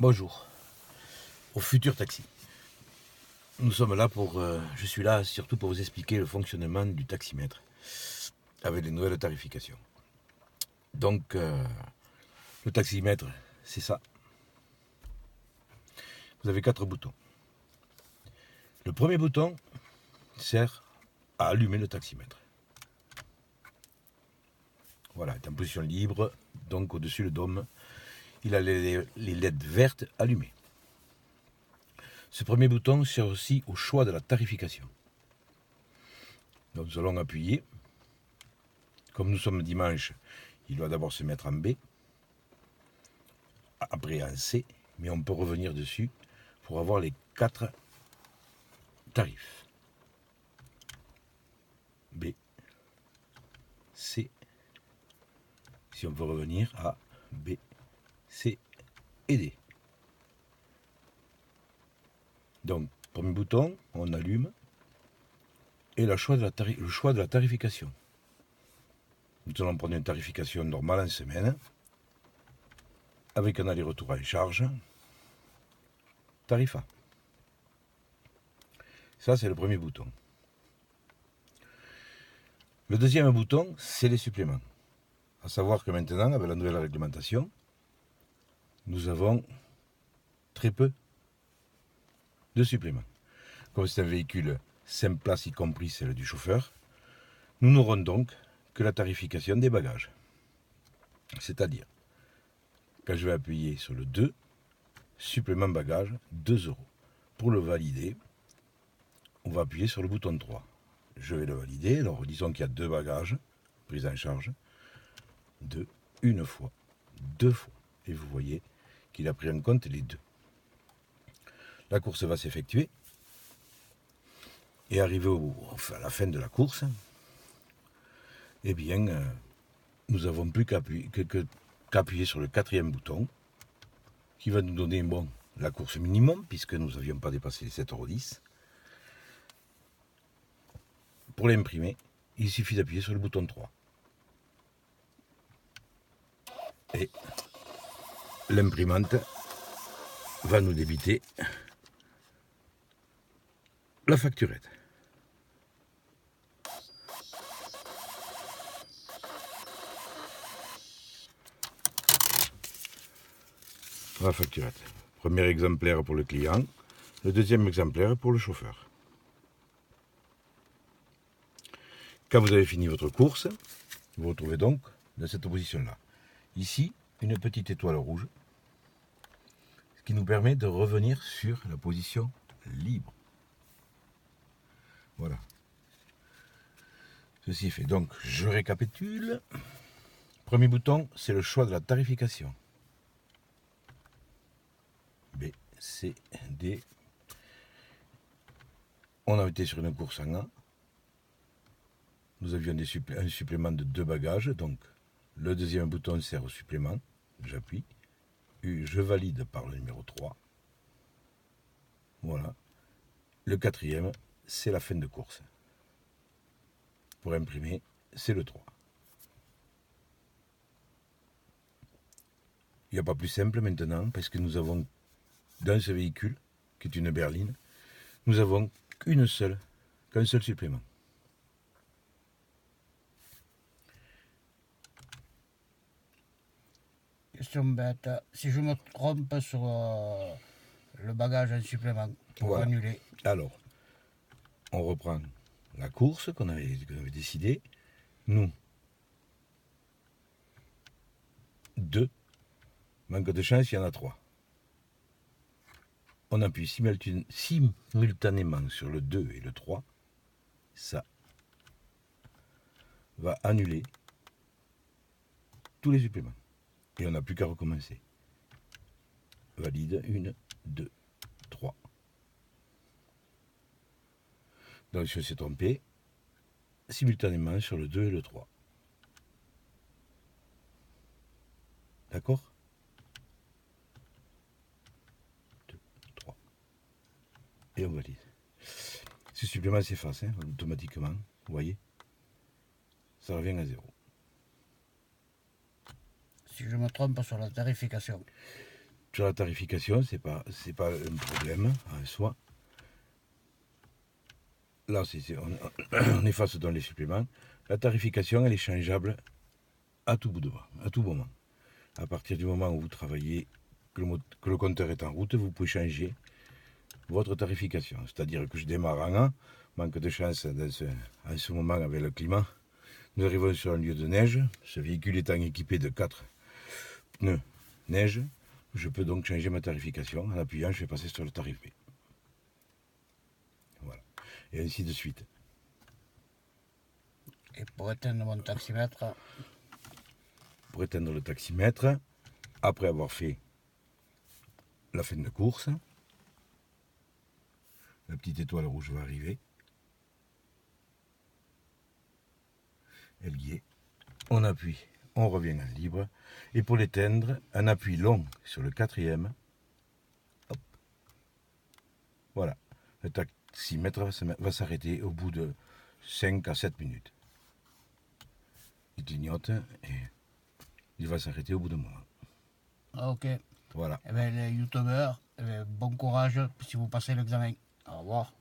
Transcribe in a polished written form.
Bonjour, au futur taxi. Nous sommes là je suis là surtout pour vous expliquer le fonctionnement du taximètre avec les nouvelles tarifications. Donc, le taximètre, c'est ça. Vous avez 4 boutons. Le premier bouton sert à allumer le taximètre. Voilà, il est en position libre, donc au-dessus le dôme, il a les LED vertes allumées. Ce premier bouton sert aussi au choix de la tarification. Donc nous allons appuyer. Comme nous sommes dimanche, il doit d'abord se mettre en B, après en C, mais on peut revenir dessus pour avoir les 4 tarifs. B, C, si on veut revenir à B, C et D. Donc, premier bouton, on allume, et le choix de la tarification. Nous allons prendre une tarification normale en semaine, avec un aller-retour en charge, tarif A. Ça, c'est le premier bouton. Le deuxième bouton, c'est les suppléments. À savoir que maintenant, avec la nouvelle réglementation, nous avons très peu de suppléments. Comme c'est un véhicule 5 places, y compris celle du chauffeur, nous n'aurons donc que la tarification des bagages. C'est-à-dire, quand je vais appuyer sur le 2, supplément bagage, 2 €. Pour le valider, on va appuyer sur le bouton 3. Je vais le valider, alors disons qu'il y a 2 bagages, prise en charge, une fois, 2 fois. Et vous voyez qu'il a pris en compte les 2. La course va s'effectuer. Et arrivé à la fin de la course, eh bien, nous n'avons plus qu'appuyer sur le 4e bouton, qui va nous donner la course minimum, puisque nous n'avions pas dépassé les 7,10 €. Pour l'imprimer, il suffit d'appuyer sur le bouton 3. Et l'imprimante va nous débiter la facturette. La facturette. Premier exemplaire pour le client, le deuxième exemplaire pour le chauffeur. Quand vous avez fini votre course, vous vous retrouvez donc dans cette position-là. Ici, une petite étoile rouge, ce qui nous permet de revenir sur la position libre. Voilà. Ceci est fait. Donc, je récapitule. Premier bouton, c'est le choix de la tarification. B, C, D. On a été sur une course en A. Nous avions un supplément de 2 bagages. Donc, le deuxième bouton sert au supplément. J'appuie. Je valide par le numéro 3. Voilà. Le 4e, c'est la fin de course. Pour imprimer, c'est le 3. Il n'y a pas plus simple maintenant, parce que nous avons, dans ce véhicule, qui est une berline, nous avons qu'un seul supplément. Question bête. Si je me trompe sur le bagage en supplément, pour Voilà. annuler. Alors, on reprend la course qu'on avait décidée. Nous, 2. Manque de chance, il y en a 3. On appuie simultanément sur le 2 et le 3. Ça va annuler tous les suppléments. Et on n'a plus qu'à recommencer. Valide, 1, 2, 3. Donc je me suis trompé simultanément sur le 2 et le 3. D'accord ? 2, 3. Et on valide. Ce supplément s'efface automatiquement. Vous voyez ? Ça revient à 0. Si je me trompe sur la tarification. Sur la tarification, c'est pas un problème en soi. Là, on est face dans les suppléments. La tarification, elle est changeable à tout moment. À partir du moment où vous travaillez, que le compteur est en route, vous pouvez changer votre tarification. C'est-à-dire que je démarre en A, manque de chance en ce moment avec le climat. Nous arrivons sur un lieu de neige. Ce véhicule étant équipé de 4 pneus neige, je peux donc changer ma tarification. En appuyant, je vais passer sur le tarif B. Voilà. Et ainsi de suite. Et pour éteindre mon taximètre, Pour éteindre le taximètre, après avoir fait la fin de course, la petite étoile rouge va arriver. Elle y est. On appuie, on revient en libre. Et pour l'éteindre, un appui long sur le 4e. Hop. Voilà. Le taximètre va s'arrêter au bout de 5 à 7 minutes. Il clignote et il va s'arrêter au bout d'un moment. ok. Voilà. Eh bien, les youtubeurs, bon courage si vous passez l'examen. Au revoir.